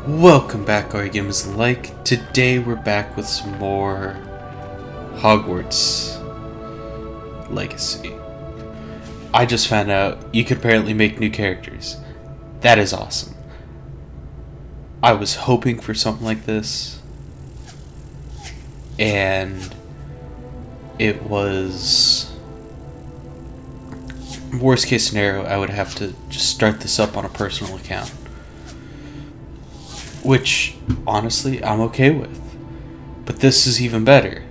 Welcome back, all you gamers alike. Today we're back with some more Hogwarts Legacy. I just found out you could apparently make new characters. That is awesome. I was hoping for something like this, and it was worst case scenario. I would have to just start this up on a personal account, which honestly I'm okay with. But this is even better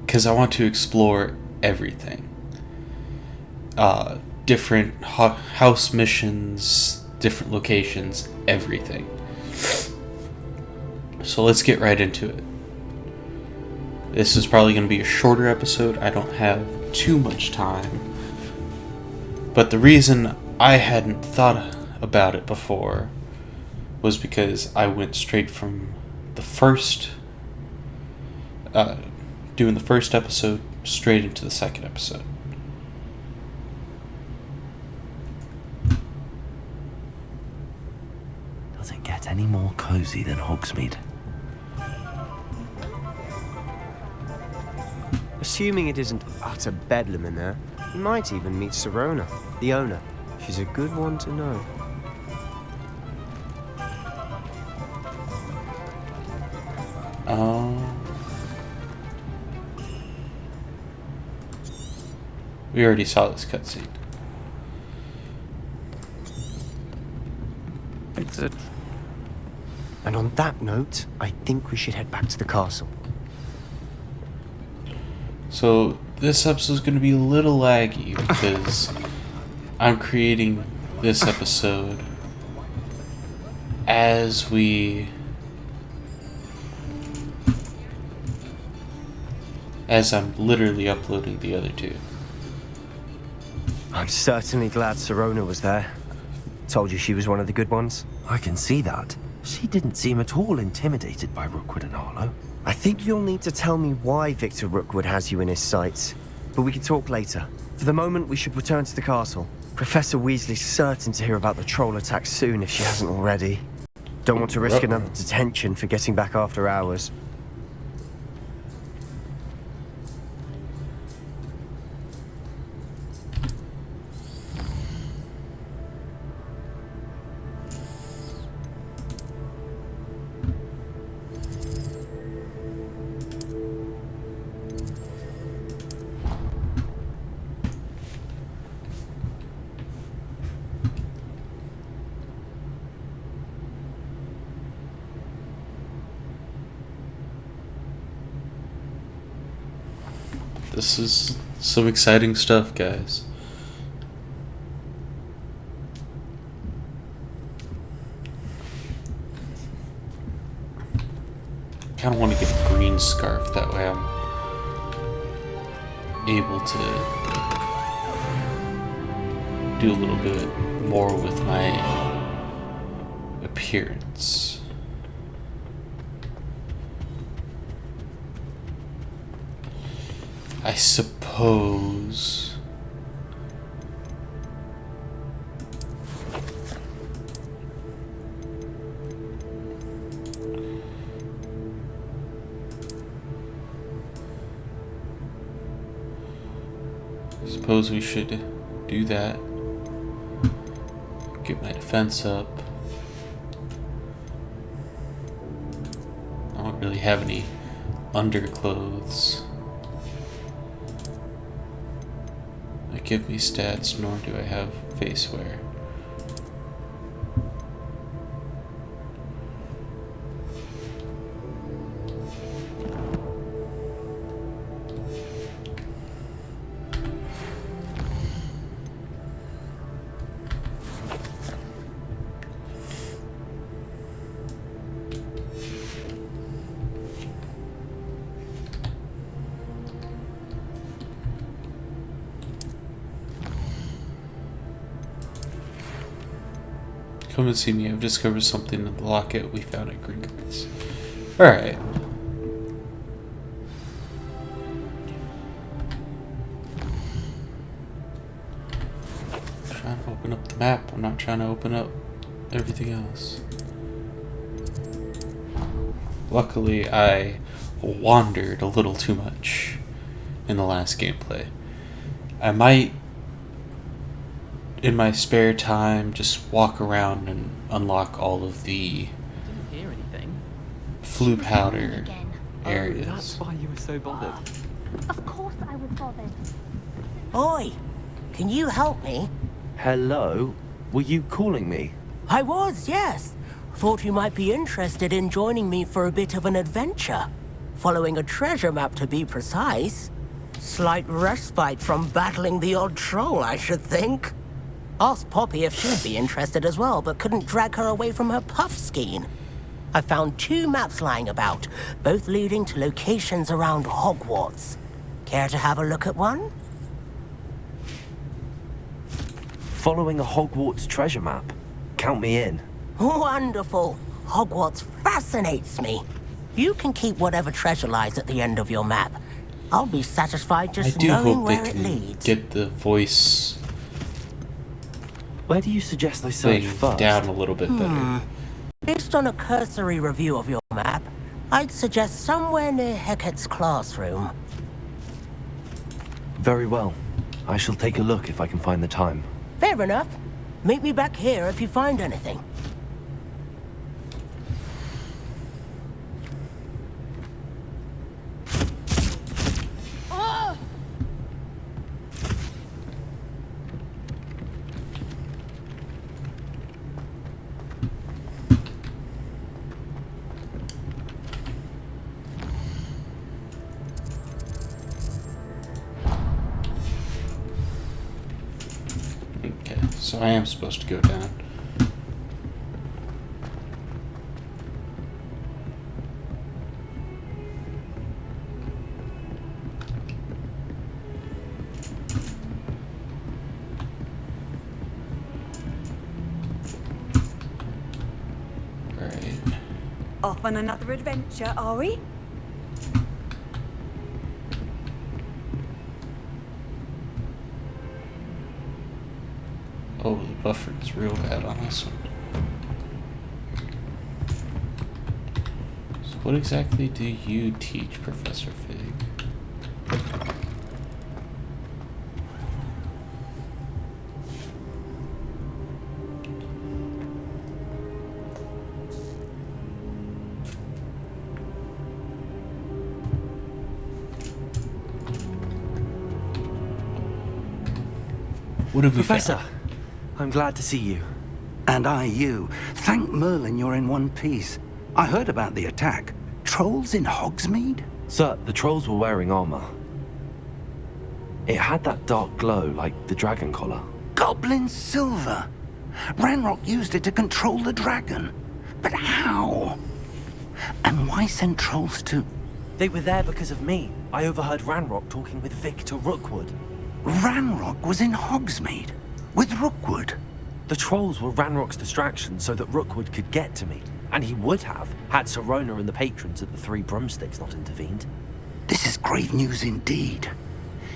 because I want to explore everything. Different house missions, different locations, everything. So let's get right into it. This is probably going to be a shorter episode. I don't have too much time. But the reason I hadn't thought about it before was because I went straight from the first, doing the first episode straight into the second episode. Doesn't get any more cozy than Hogsmeade. Assuming it isn't utter bedlam in there, you might even meet Sirona, the owner. She's a good one to know. We already saw this cutscene. Exit. And on that note, I think we should head back to the castle. So this episode is going to be a little laggy because I'm creating this episode as I'm literally uploading the other two. I'm certainly glad Sirona was there. Told you she was one of the good ones. I can see that. She didn't seem at all intimidated by Rookwood and Harlow. I think you'll need to tell me why Victor Rookwood has you in his sights. But we can talk later. For the moment, we should return to the castle. Professor Weasley's certain to hear about the troll attack soon if she hasn't already. Don't want to risk another detention for getting back after hours. This is some exciting stuff, guys. Kind of want to get a green scarf, that way I'm able to do a little bit more with my appearance. I suppose we should do that. Get my defense up. I don't really have any underclothes that give me stats, nor do I have face wear. Come and see me. I've discovered something in the locket we found at Gringotts. Alright. Trying to open up the map. I'm not trying to open up everything else. Luckily, I wandered a little too much in the last gameplay. I might, in my spare time, just walk around and unlock all of the Didn't hear anything. flu powder Oh, areas. that's why you were so bothered. Of course I was bothered. Oi, can you help me? Hello? Were you calling me? I was, yes. Thought you might be interested in joining me for a bit of an adventure. Following a treasure map, to be precise. Slight respite from battling the odd troll, I should think. Asked Poppy if she'd be interested as well, but couldn't drag her away from her puff skein. I found 2 maps lying about, both leading to locations around Hogwarts. Care to have a look at one? Following a Hogwarts treasure map? Count me in. Wonderful. Hogwarts fascinates me. You can keep whatever treasure lies at the end of your map. I'll be satisfied I just do knowing hope they where it can leads. get the voice Where do you suggest I search thing first? down a little bit better. Based on a cursory review of your map, I'd suggest somewhere near Hecat's classroom. Very well. I shall take a look if I can find the time. Fair enough. Meet me back here if you find anything. Okay, so I am supposed to go down. Alright. Off on another adventure, are we? Oh, the buffer is real bad on this one. So what exactly do you teach, Professor Fig? What have we Professor, found? I'm glad to see you. And I you. Thank Merlin you're in one piece. I heard about the attack. Trolls in Hogsmeade? Sir, the trolls were wearing armor. It had that dark glow like the dragon collar. Goblin silver. Ranrock used it to control the dragon. But how? And why send trolls to... They were there because of me. I overheard Ranrock talking with Victor Rookwood. Ranrock was in Hogsmeade with Rookwood. The trolls were Ranrock's distraction so that Rookwood could get to me. And he would have, had Sirona and the patrons at the Three Broomsticks not intervened. This is grave news indeed.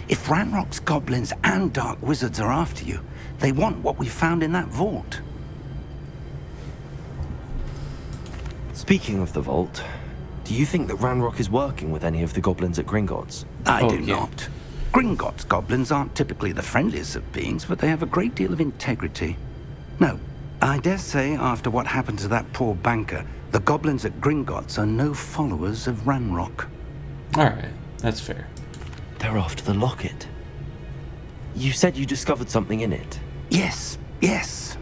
If Ranrock's goblins and dark wizards are after you, they want what we found in that vault. Speaking of the vault, do you think that Ranrock is working with any of the goblins at Gringotts? I Oh, do yeah. not. Gringotts goblins aren't typically the friendliest of beings, but they have a great deal of integrity. No, I dare say after what happened to that poor banker, the goblins at Gringotts are no followers of Ranrock. Alright, that's fair. They're after the locket. You said you discovered something in it. Yes, yes.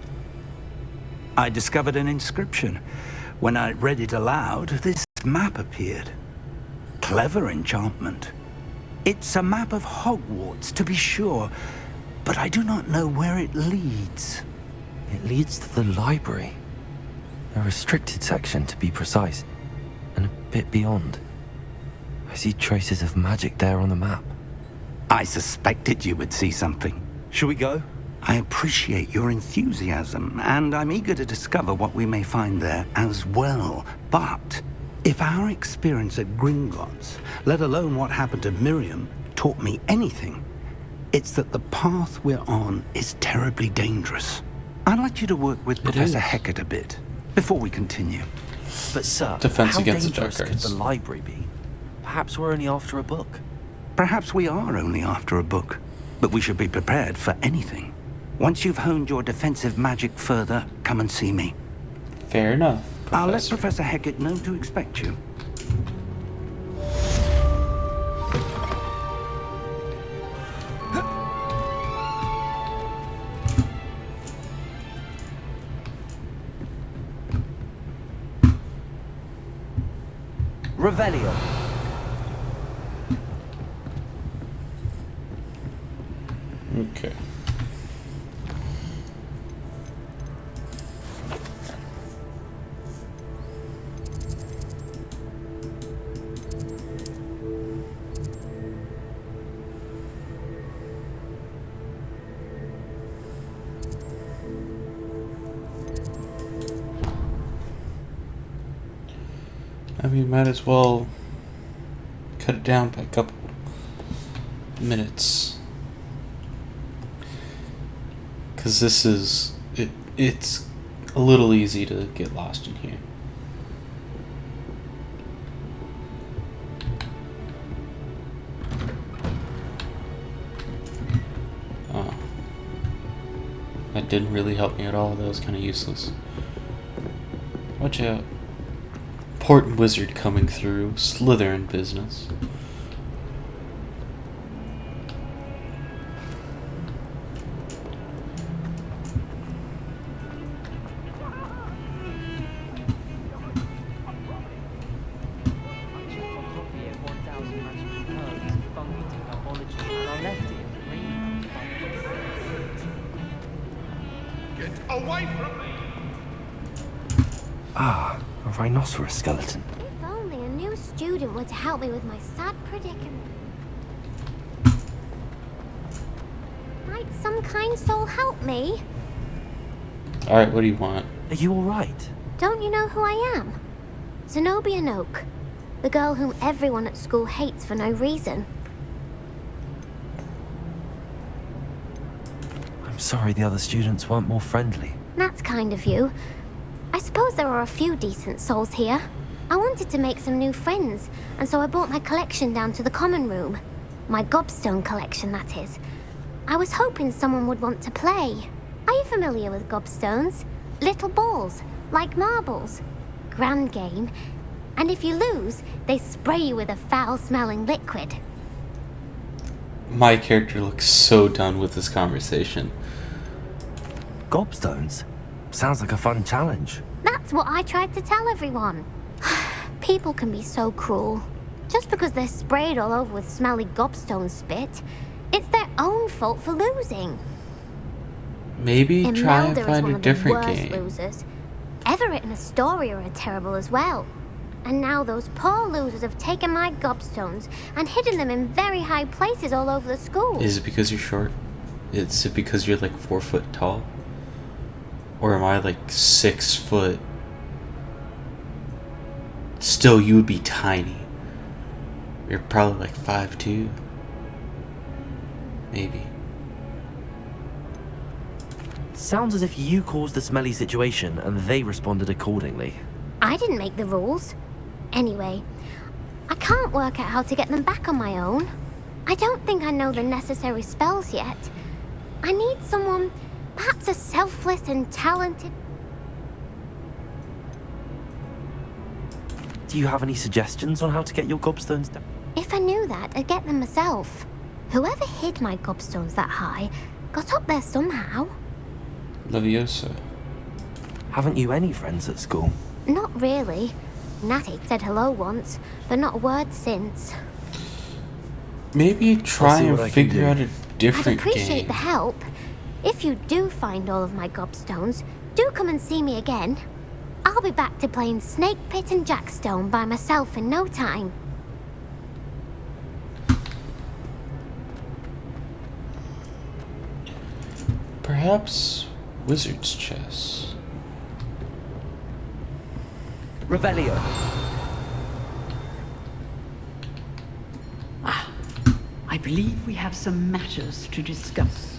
I discovered an inscription. When I read it aloud, this map appeared. Clever enchantment. It's a map of Hogwarts, to be sure, but I do not know where it leads. It leads to the library. A restricted section, to be precise, and a bit beyond. I see traces of magic there on the map. I suspected you would see something. Shall we go? I appreciate your enthusiasm, and I'm eager to discover what we may find there as well. But if our experience at Gringotts, let alone what happened to Miriam, taught me anything, it's that the path we're on is terribly dangerous. I'd like you to work with Professor is. Hecat a bit before we continue. But sir, Defense how against the dangerous dark could arts. the library be? Perhaps we're only after a book. Perhaps we are only after a book, but we should be prepared for anything. Once you've honed your defensive magic further, come and see me. Fair enough, I'll let Professor. Professor Hecat know to expect you. Revelio. Okay. I mean, might as well cut it down by a couple minutes. Because this is... it's a little easy to get lost in here. Oh. That didn't really help me at all. That was kind of useless. Watch out. Important wizard coming through. Slytherin business. Away from me! Ah, a rhinoceros skeleton. If only a new student were to help me with my sad predicament. Might some kind soul help me? Alright, what do you want? Are you alright? Don't you know who I am? Zenobia Noak, the girl whom everyone at school hates for no reason. I'm sorry the other students weren't more friendly. That's kind of you. I suppose there are a few decent souls here. I wanted to make some new friends, and so I brought my collection down to the common room. My gobstone collection, that is. I was hoping someone would want to play. Are you familiar with gobstones? Little balls, like marbles. Grand game. And if you lose, they spray you with a foul-smelling liquid. My character looks so done with this conversation. Gobstones? Sounds like a fun challenge. That's what I tried to tell everyone. People can be so cruel. Just because they're sprayed all over with smelly gobstone spit, it's their own fault for losing. Maybe try and Imelda is find one a of the different worst game. losers. Everett and Astoria are terrible as well. And now those poor losers have taken my gobstones and hidden them in very high places all over the school. Is it because you're short? Is it because you're like 4 foot tall? Or am I like 6 foot? Still, you would be tiny. You're probably like 5'2". Maybe. Sounds as if you caused the smelly situation and they responded accordingly. I didn't make the rules. Anyway, I can't work out how to get them back on my own. I don't think I know the necessary spells yet. I need someone, perhaps a selfless and talented... Do you have any suggestions on how to get your gobstones down? If I knew that, I'd get them myself. Whoever hid my gobstones that high got up there somehow. Leviosa. Haven't you any friends at school? Not really. Natty said hello once, but not a word since. Maybe try see and what I can figure do. out a I'd different appreciate game. the help. If you do find all of my gobstones, do come and see me again. I'll be back to playing Snake Pit and Jackstone by myself in no time. Perhaps Wizard's Chess. Revelio. I believe we have some matters to discuss.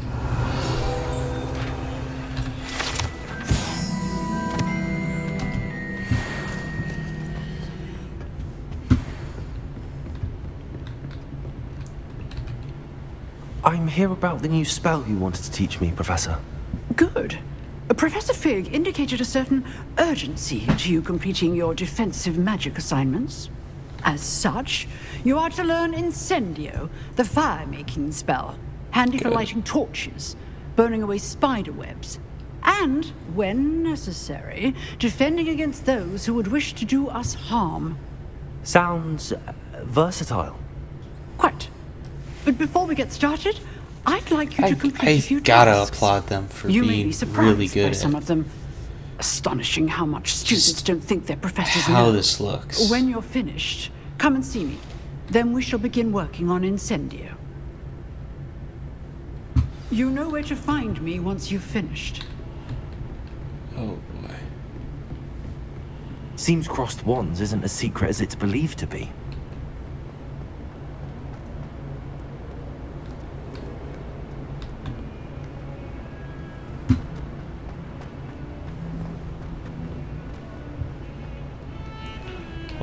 I'm here about the new spell you wanted to teach me, Professor. Good. Professor Fig indicated a certain urgency to you completing your defensive magic assignments. As such, you are to learn Incendio, the fire-making spell, handy for lighting torches, burning away spider webs, and, when necessary, defending against those who would wish to do us harm. Sounds versatile. Quite. But before we get started, I'd like you to complete a few I gotta tasks. applaud them for You may being be surprised really by good some at of them. Astonishing how much students don't think their professors how know. this looks. When you're finished, come and see me. Then we shall begin working on Incendio. You know where to find me once you've finished. Oh boy. Seems crossed wands isn't as secret as it's believed to be.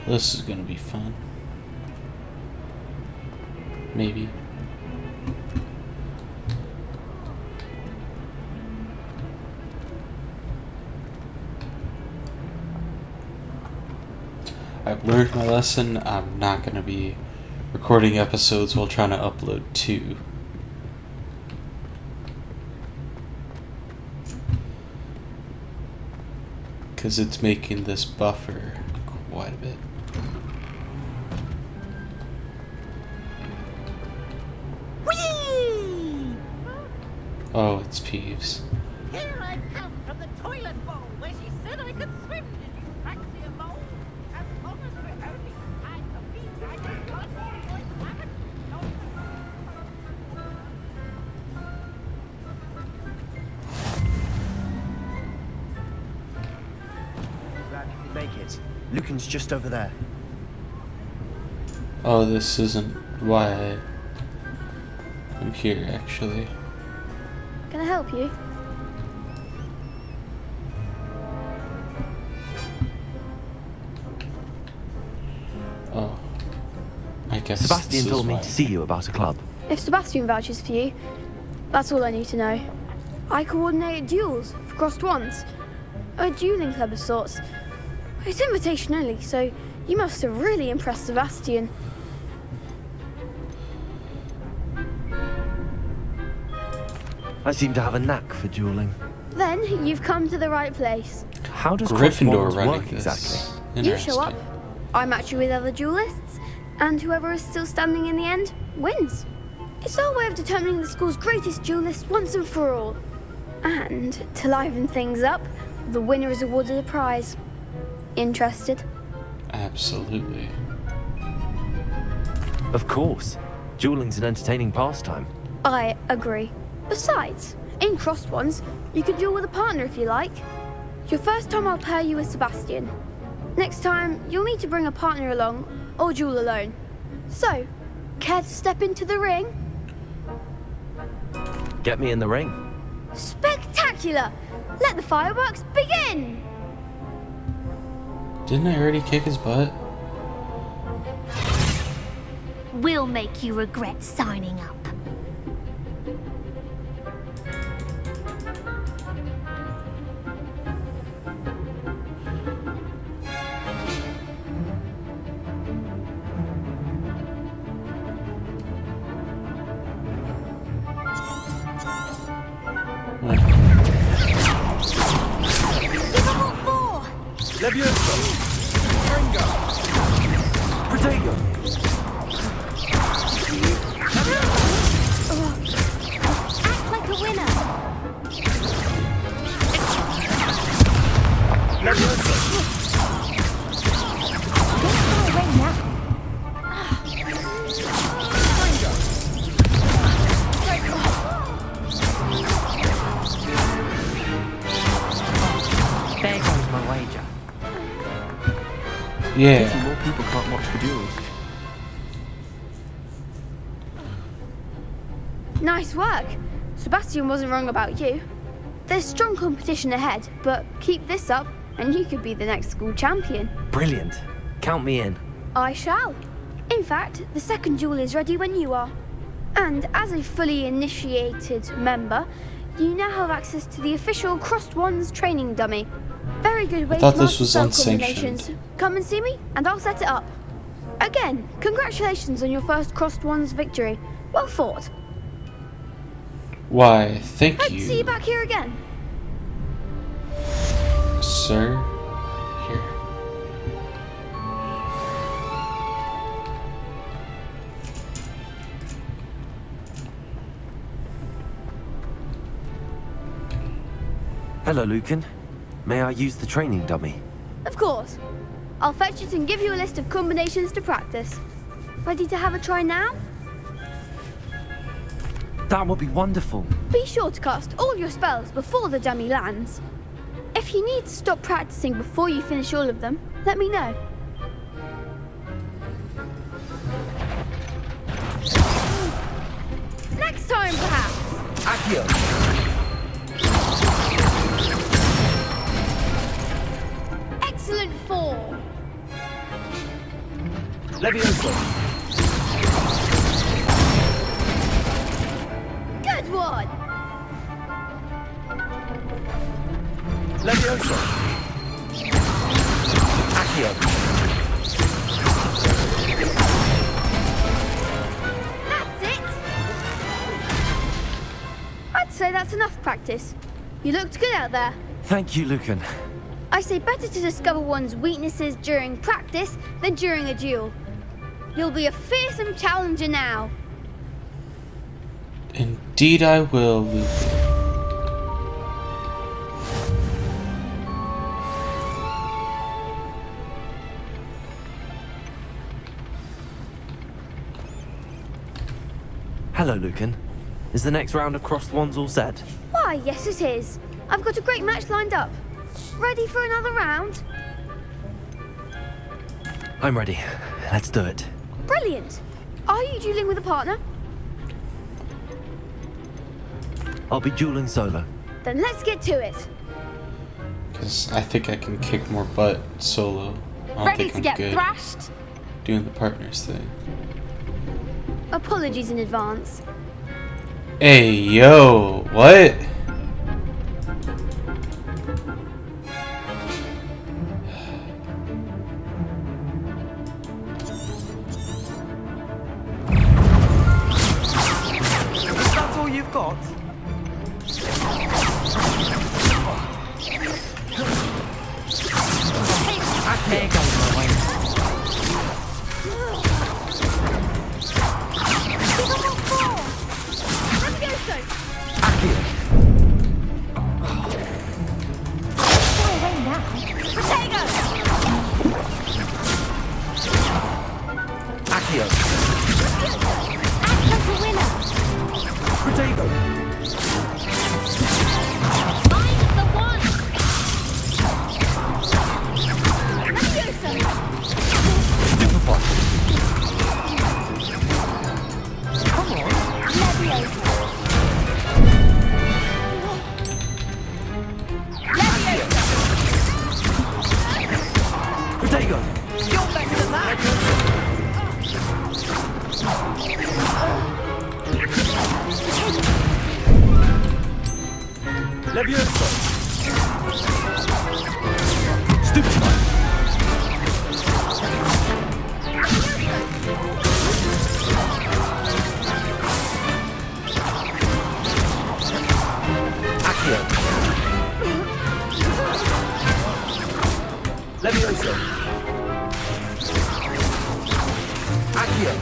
Well, this is gonna be fun. Maybe. I've learned my lesson. I'm not going to be recording episodes while trying to upload 2. Because it's making this buffer quite a bit. Whee! Oh, it's Peeves. Here I come from the toilet bowl where she said I could swim. Did you practice a bowl? As long as we're only behind the beach, I can cut all going to happen. Glad you could make it. Lucan's just over there. Oh, this isn't why I'm here, actually. Can I help you? Oh. I guess Sebastian this told is me why. to see you about a club. If Sebastian vouches for you, that's all I need to know. I coordinate duels for crossed wands. A dueling club of sorts. It's invitation only, so you must have really impressed Sebastian. I seem to have a knack for dueling. Then you've come to the right place. How does crossed Gryffindor wands running work this. exactly? You show up, Interesting. I match you with other duelists, and whoever is still standing in the end wins. It's our way of determining the school's greatest duelist once and for all. And to liven things up, the winner is awarded a prize. Interested? Absolutely. Of course. Dueling's an entertaining pastime. I agree. Besides, in crossed ones, you can duel with a partner if you like. Your first time I'll pair you with Sebastian. Next time, you'll need to bring a partner along, or duel alone. So, care to step into the ring? Get me in the ring. Spectacular! Let the fireworks begin! Didn't I already kick his butt? We'll make you regret signing up. Levioso! Protego! Act like a winner. Levioso! Get far away now. There goes my wager. Yeah. More people can't watch the duels. Nice work. Sebastian wasn't wrong about you. There's strong competition ahead, but keep this up and you could be the next school champion. Brilliant. Count me in. I shall. In fact, the second duel is ready when you are. And as a fully initiated member, you now have access to the official Crossed Wands training dummy. Very good way to thought this master was spell unsanctioned. combinations. Come and see me, and I'll set it up. Again, congratulations on your first Crossed Wands victory. Well fought. Why, thank Hope to see you you, back here again. sir. Here. Hello, Lucan. May I use the training dummy? Of course. I'll fetch it and give you a list of combinations to practice. Ready to have a try now? That would be wonderful. Be sure to cast all your spells before the dummy lands. If you need to stop practicing before you finish all of them, let me know. Next time, perhaps. Accio. Excellent form. Levioso. Good one. Levioso. Accio. That's it. I'd say that's enough practice. You looked good out there. Thank you, Lucan. I say better to discover one's weaknesses during practice than during a duel. You'll be a fearsome challenger now. Indeed I will, Lucan. Hello, Lucan. Is the next round of Crossed Wands all set? Why, yes it is. I've got a great match lined up. Ready for another round? I'm ready. Let's do it. Brilliant. Are you dueling with a partner? I'll be dueling solo. Then let's get to it. Because I think I can kick more butt solo. I don't Ready think to I'm get good thrashed? doing the partners thing. Apologies in advance. Hey, yo, what? That's all you've got? There goes my wager. Let me go, so. Far away now. Potato! Accio. Acco's the winner. Protego. I'm the one. Let me go, so. Stupefy. Come on. Leviosa. Protego. You're better than that. Levioso. Stupefy. Accio. Levioso. Accio.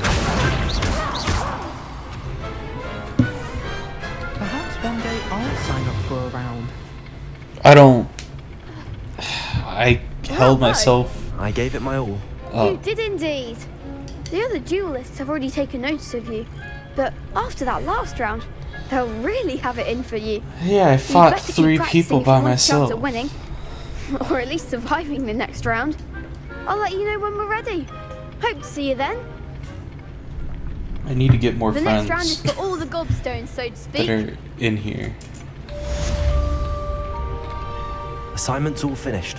Perhaps one day I'll sign up for a round. I don't. I held myself I gave it my all. You up. did indeed. The other duelists have already taken notice of you. But after that last round, they'll really have it in for you. Yeah, I You'd fought better keep 3 practicing people if by you want a chance myself. at winning. Or at least surviving the next round. I'll let you know when we're ready. Hope to see you then. I need to get more The friends next round is for all the gobstones, so to that speak. are in here. Assignment's all finished.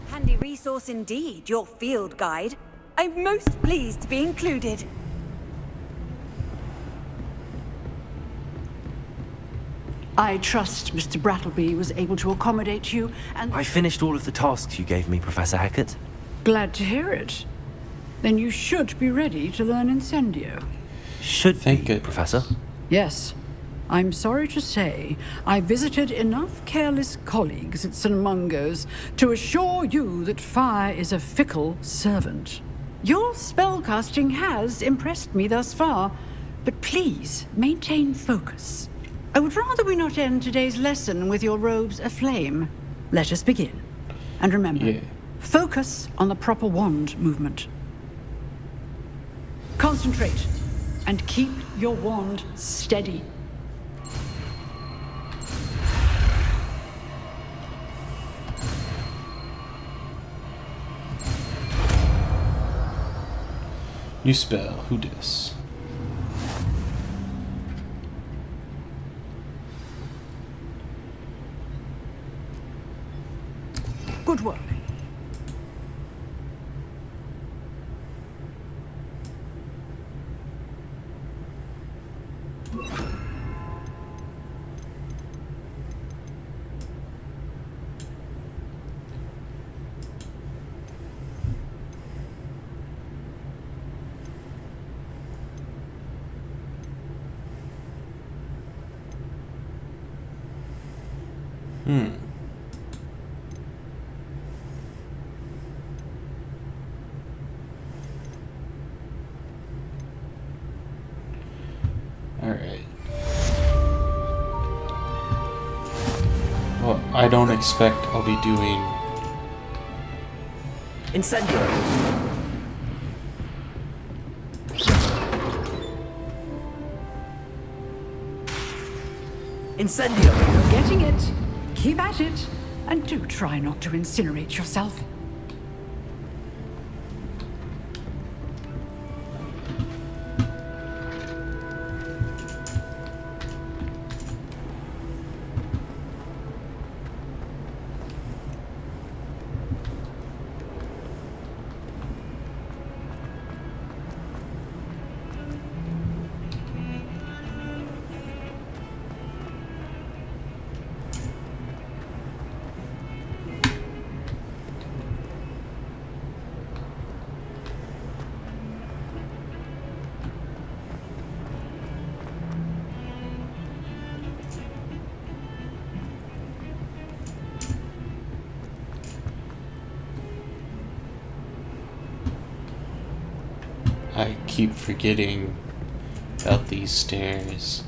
Handy resource indeed, your field guide. I'm most pleased to be included. I trust Mr. Brattleby was able to accommodate you, and I finished all of the tasks you gave me, Professor Hackett. glad to hear it. Then you should be ready to learn Incendio. Should Thank be, goodness. Professor. Yes. I'm sorry to say, I visited enough careless colleagues at St. Mungo's to assure you that fire is a fickle servant. Your spellcasting has impressed me thus far, but please maintain focus. I would rather we not end today's lesson with your robes aflame. Let us begin. And remember, focus on the proper wand movement. Concentrate and keep your wand steady. New spell. Who dis? Good work. Alright. Well, I don't expect I'll be doing... Incendio! Incendio! You're getting it. Keep at it. And do try not to incinerate yourself. I keep forgetting about these stairs.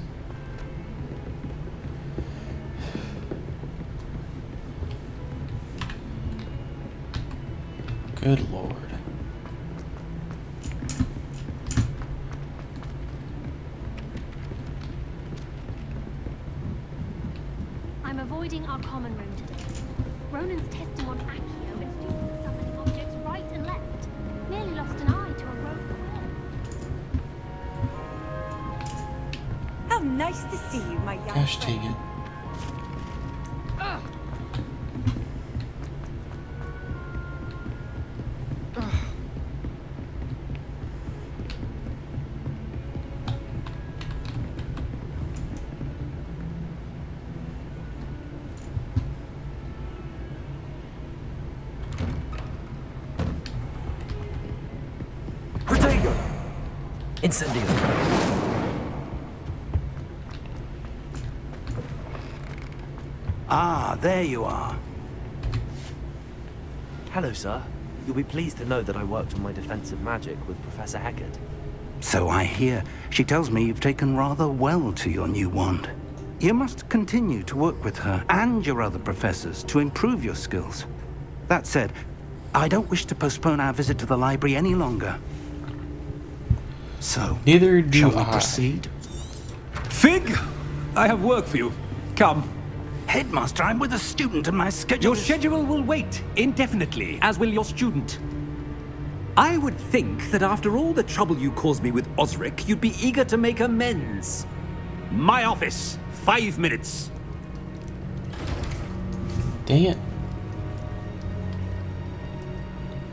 Good lord. I'm avoiding our common room today. Ronan's testing on Accio and students are summoning objects right and left. Nearly lost an eye to a rogue wall. How nice to see you, my young Gosh friend. dang it. Incendio! Ah, there you are. Hello, sir. You'll be pleased to know that I worked on my defensive magic with Professor Hackett. So I hear. She tells me you've taken rather well to your new wand. You must continue to work with her and your other professors to improve your skills. That said, I don't wish to postpone our visit to the library any longer. So, Neither do shall we I. proceed? Fig, I have work for you. Come. Headmaster, I'm with a student and my schedule Your schedule will wait indefinitely, as will your student. I would think that after all the trouble you caused me with Osric, you'd be eager to make amends. My office. 5 minutes. Dang it.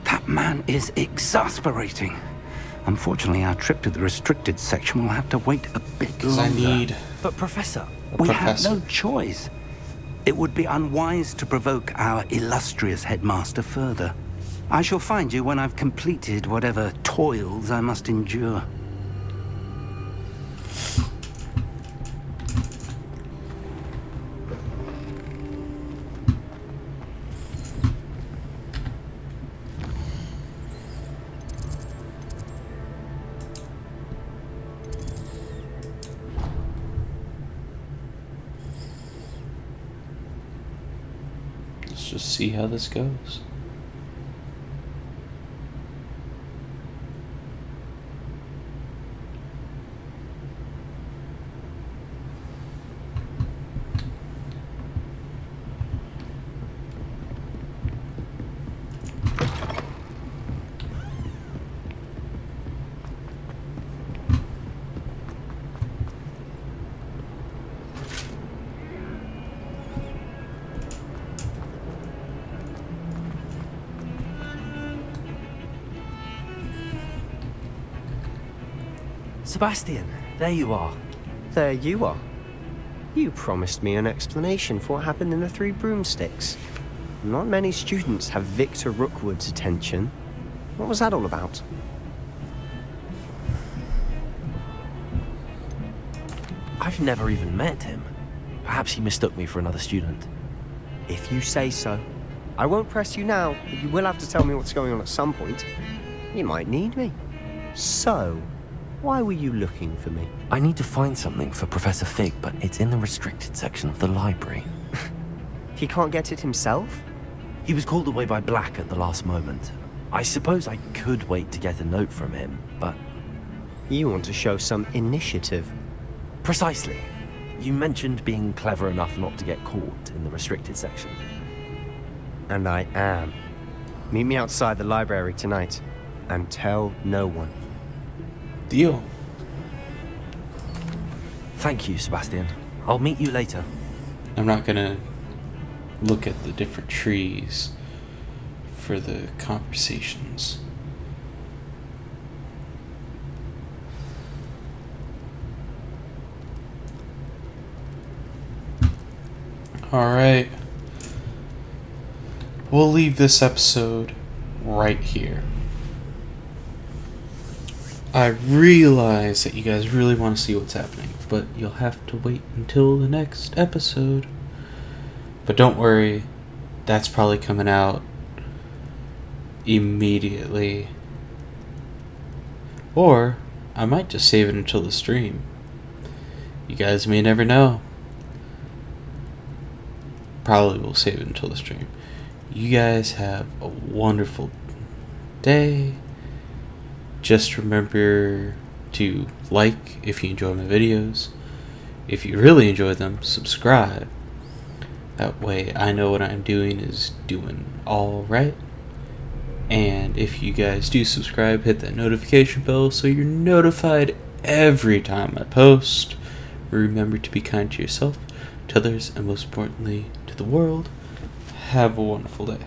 That man is exasperating. Unfortunately, our trip to the restricted section will have to wait a bit Because I longer. need But Professor, We have no choice. It would be unwise to provoke our illustrious headmaster further. I shall find you when I've completed whatever toils I must endure. Let's just see how this goes. Sebastian, there you are. There you are. You promised me an explanation for what happened in the Three Broomsticks. Not many students have Victor Rookwood's attention. What was that all about? I've never even met him. Perhaps he mistook me for another student. If you say so. I won't press you now, but you will have to tell me what's going on at some point. You might need me. So, why were you looking for me? I need to find something for Professor Fig, but it's in the restricted section of the library. He can't get it himself? He was called away by Black at the last moment. I suppose I could wait to get a note from him, but... You want to show some initiative. Precisely. You mentioned being clever enough not to get caught in the restricted section. And I am. Meet me outside the library tonight, and tell no one. Deal. Thank you, Sebastian. I'll meet you later. I'm not gonna look at the different trees for the conversations. Alright. We'll leave this episode right here. I realize that you guys really want to see what's happening, but you'll have to wait until the next episode. But don't worry, that's probably coming out immediately. Or I might just save it until the stream. You guys may never know. Probably will save it until the stream. You guys have a wonderful day. Just remember to like if you enjoy my videos. If you really enjoy them, subscribe. That way I know what I'm doing is doing alright. And if you guys do subscribe, hit that notification bell so you're notified every time I post. Remember to be kind to yourself, to others, and most importantly, to the world. Have a wonderful day.